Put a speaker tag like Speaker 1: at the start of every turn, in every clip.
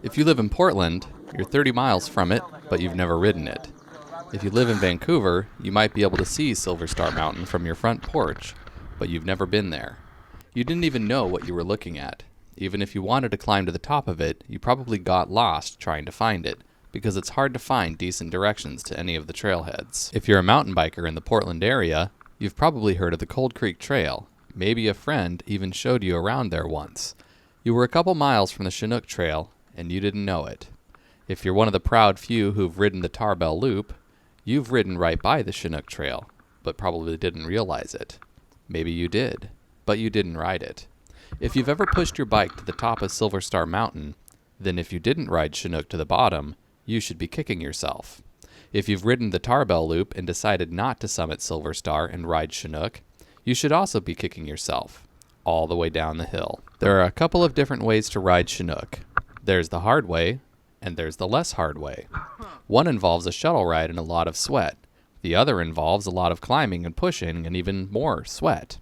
Speaker 1: If you live in Portland, you're 30 miles from it, but you've never ridden it. If you live in Vancouver, you might be able to see Silver Star Mountain from your front porch, but you've never been there. You didn't even know what you were looking at. Even if you wanted to climb to the top of it, you probably got lost trying to find it, because it's hard to find decent directions to any of the trailheads. If you're a mountain biker in the Portland area, you've probably heard of the Cold Creek Trail. Maybe a friend even showed you around there once. You were a couple miles from the Chinook Trail, and you didn't know it. If you're one of the proud few who've ridden the Tarbell Loop, you've ridden right by the Chinook Trail, but probably didn't realize it. Maybe you did, but you didn't ride it. If you've ever pushed your bike to the top of Silver Star Mountain, then if you didn't ride Chinook to the bottom, you should be kicking yourself. If you've ridden the Tarbell Loop and decided not to summit Silver Star and ride Chinook, you should also be kicking yourself, all the way down the hill. There are a couple of different ways to ride Chinook. There's the hard way, and there's the less hard way. One involves a shuttle ride and a lot of sweat. The other involves a lot of climbing and pushing and even more sweat.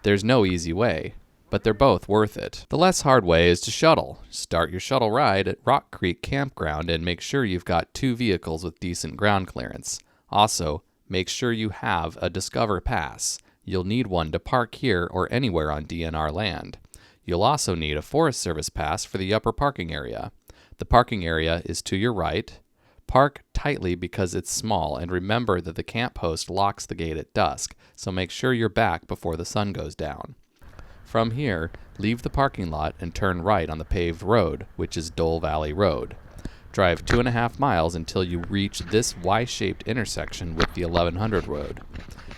Speaker 1: There's no easy way, but they're both worth it. The less hard way is to shuttle. Start your shuttle ride at Rock Creek Campground and make sure you've got 2 vehicles with decent ground clearance. Also, make sure you have a Discover Pass. You'll need one to park here or anywhere on DNR land. You'll also need a Forest Service pass for the upper parking area. The parking area is to your right. Park tightly because it's small, and remember that the camp host locks the gate at dusk, so make sure you're back before the sun goes down. From here, leave the parking lot and turn right on the paved road, which is Dole Valley Road. Drive 2.5 miles until you reach this Y-shaped intersection with the 1100 road.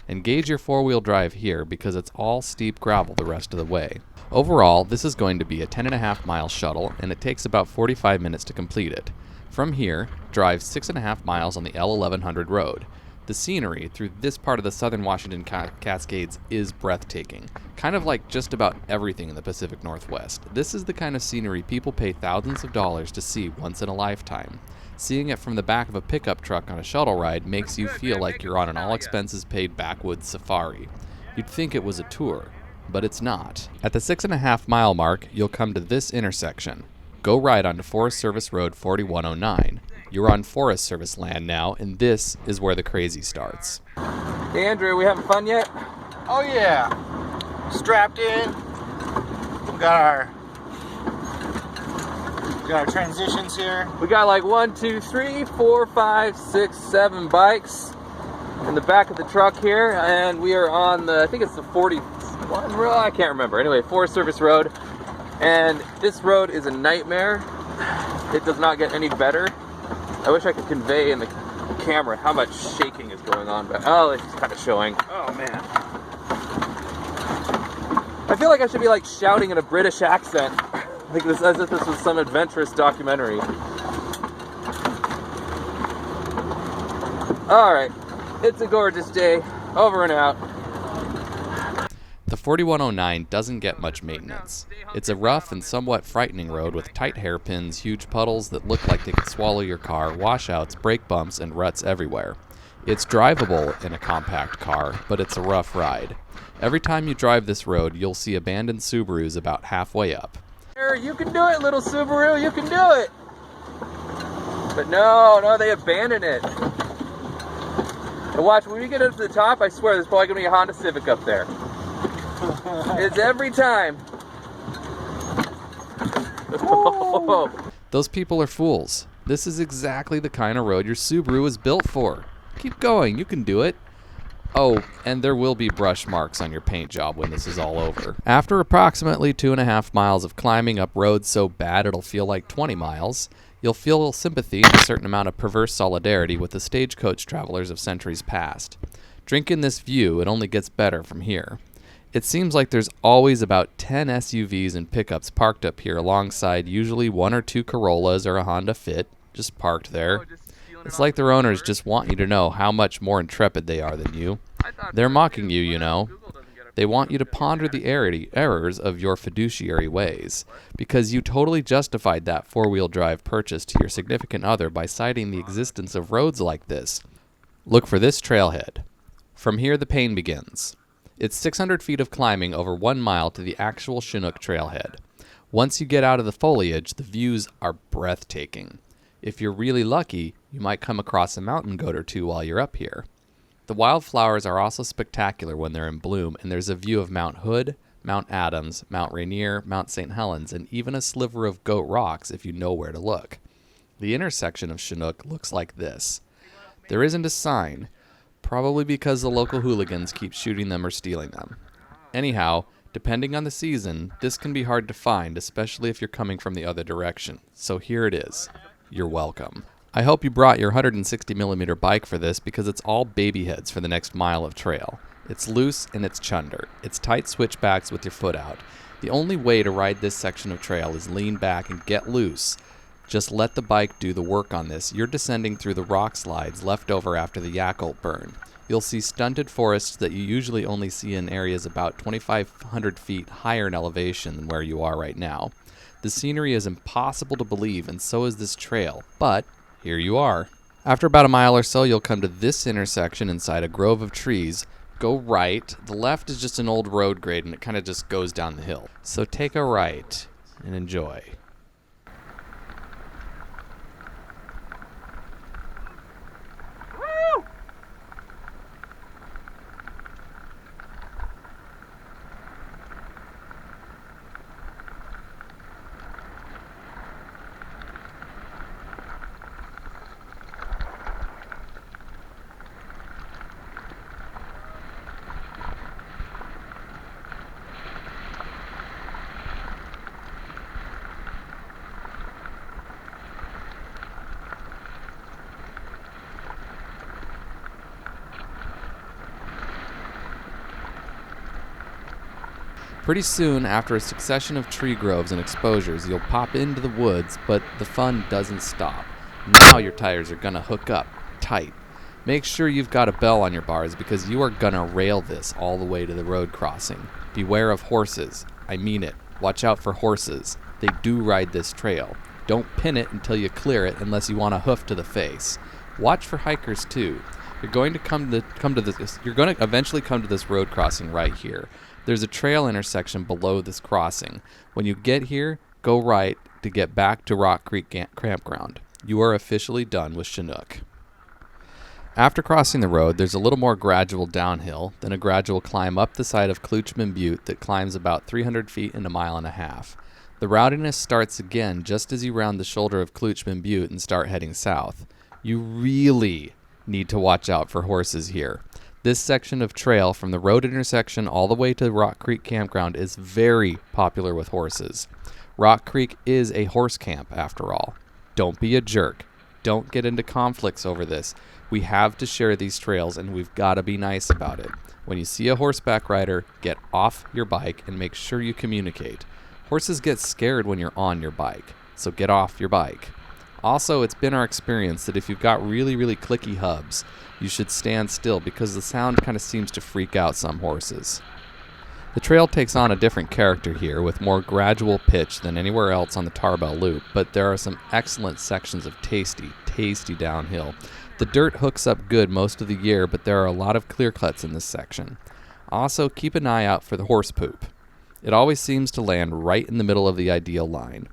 Speaker 1: Engage your 4-wheel drive here because it's all steep gravel the rest of the way. Overall, this is going to be a 10.5 mile shuttle, and it takes about 45 minutes to complete it. From here, drive 6.5 miles on the L1100 road. The scenery through this part of the southern Washington Cascades is breathtaking, kind of like just about everything in the Pacific Northwest. This is the kind of scenery people pay thousands of dollars to see once in a lifetime. Seeing it from the back of a pickup truck on a shuttle ride makes you feel like you're on an all-expenses-paid backwoods safari. You'd think it was a tour, but it's not. At the 6.5 mile mark, you'll come to this intersection. Go right onto Forest Service Road 4109. You're on Forest Service land now, and this is where the crazy starts.
Speaker 2: Hey Andrew, we having fun yet?
Speaker 3: Oh yeah. Strapped in. We got our transitions here.
Speaker 2: We got like 1, 2, 3, 4, 5, 6, 7 bikes in the back of the truck here, and we are on the, I think it's the 41 road, I can't remember. Anyway, Forest Service Road, and this road is a nightmare. It does not get any better. I wish I could convey in the camera how much shaking is going on, but oh, it's kind of showing. Oh man. I feel like I should be like shouting in a British accent, like this, as if this was some adventurous documentary. Alright, it's a gorgeous day. Over and out.
Speaker 1: The 4109 doesn't get much maintenance. It's a rough and somewhat frightening road with tight hairpins, huge puddles that look like they could swallow your car, washouts, brake bumps, and ruts everywhere. It's drivable in a compact car, but it's a rough ride. Every time you drive this road, you'll see abandoned Subarus about halfway up.
Speaker 2: You can do it, little Subaru, you can do it! But no, they abandoned it. And watch, when we get up to the top, I swear there's probably going to be a Honda Civic up there. It's every time.
Speaker 1: Those people are fools. This is exactly the kind of road your Subaru was built for. Keep going, you can do it. Oh, and there will be brush marks on your paint job when this is all over. After approximately 2.5 miles of climbing up roads so bad it'll feel like 20 miles, you'll feel sympathy and a certain amount of perverse solidarity with the stagecoach travelers of centuries past. Drink in this view, it only gets better from here. It seems like there's always about 10 SUVs and pickups parked up here alongside usually 1 or 2 Corollas or a Honda Fit, just parked there. It's like their owners just want you to know how much more intrepid they are than you. They're mocking you, you know. They want you to ponder the errors of your fiduciary ways, because you totally justified that 4-wheel drive purchase to your significant other by citing the existence of roads like this. Look for this trailhead. From here the pain begins. It's 600 feet of climbing over 1 mile to the actual Chinook trailhead. Once you get out of the foliage, the views are breathtaking. If you're really lucky, you might come across a mountain goat or two while you're up here. The wildflowers are also spectacular when they're in bloom, and there's a view of Mount Hood, Mount Adams, Mount Rainier, Mount St. Helens, and even a sliver of Goat Rocks if you know where to look. The intersection of Chinook looks like this. There isn't a sign, probably because the local hooligans keep shooting them or stealing them. Anyhow, depending on the season, this can be hard to find, especially if you're coming from the other direction. So here it is. You're welcome. I hope you brought your 160mm bike for this because it's all baby heads for the next mile of trail. It's loose and it's chunder. It's tight switchbacks with your foot out. The only way to ride this section of trail is lean back and get loose. Just let the bike do the work on this. You're descending through the rock slides left over after the Yakult burn. You'll see stunted forests that you usually only see in areas about 2,500 feet higher in elevation than where you are right now. The scenery is impossible to believe, and so is this trail, but here you are. After about a mile or so, you'll come to this intersection inside a grove of trees. Go right. The left is just an old road grade, and it kind of just goes down the hill. So take a right and enjoy. Pretty soon, after a succession of tree groves and exposures, you'll pop into the woods, but the fun doesn't stop. Now your tires are gonna hook up tight. Make sure you've got a bell on your bars because you are gonna rail this all the way to the road crossing. Beware of horses. I mean it. Watch out for horses. They do ride this trail. Don't pin it until you clear it unless you want a hoof to the face. Watch for hikers too. You're going to eventually come to this road crossing right here. There's a trail intersection below this crossing. When you get here, go right to get back to Rock Creek Campground. You are officially done with Chinook. After crossing the road, there's a little more gradual downhill, then a gradual climb up the side of Kluchman Butte that climbs about 300 feet in a mile and a half. The rowdiness starts again just as you round the shoulder of Kluchman Butte and start heading south. You really need to watch out for horses here. This section of trail from the road intersection all the way to Rock Creek Campground is very popular with horses. Rock Creek is a horse camp after all. Don't be a jerk. Don't get into conflicts over this. We have to share these trails and we've got to be nice about it. When you see a horseback rider, get off your bike and make sure you communicate. Horses get scared when you're on your bike, so get off your bike. Also, it's been our experience that if you've got really, really clicky hubs, you should stand still because the sound kind of seems to freak out some horses. The trail takes on a different character here with more gradual pitch than anywhere else on the Tarbell Loop, but there are some excellent sections of tasty downhill. The dirt hooks up good most of the year, but there are a lot of clear cuts in this section. Also, keep an eye out for the horse poop. It always seems to land right in the middle of the ideal line.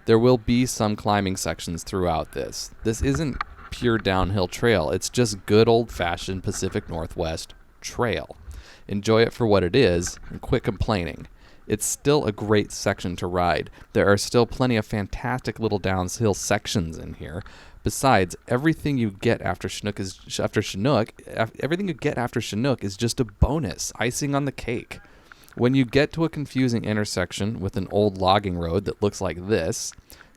Speaker 1: There will be some climbing sections throughout this. This isn't pure downhill trail. It's just good old-fashioned Pacific Northwest trail. Enjoy it for what it is and quit complaining. It's still a great section to ride. There are still plenty of fantastic little downhill sections in here. Besides, everything you get after Chinook is just a bonus, icing on the cake. When you get to a confusing intersection with an old logging road that looks like this,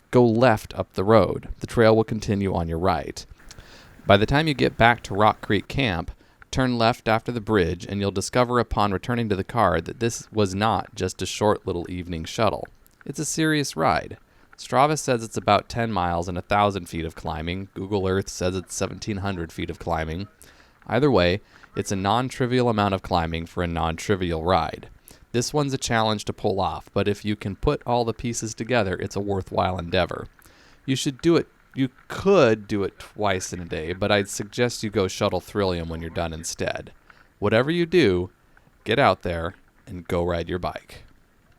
Speaker 1: go left up the road. The trail will continue on your right. By the time you get back to Rock Creek Camp, turn left after the bridge and you'll discover upon returning to the car that this was not just a short little evening shuttle. It's a serious ride. Strava says it's about 10 miles and 1,000 feet of climbing. Google Earth says it's 1,700 feet of climbing. Either way, it's a non-trivial amount of climbing for a non-trivial ride. This one's a challenge to pull off, but if you can put all the pieces together, it's a worthwhile endeavor. You could do it twice in a day, but I'd suggest you go shuttle Thrillium when you're done instead. Whatever you do, get out there and go ride your bike.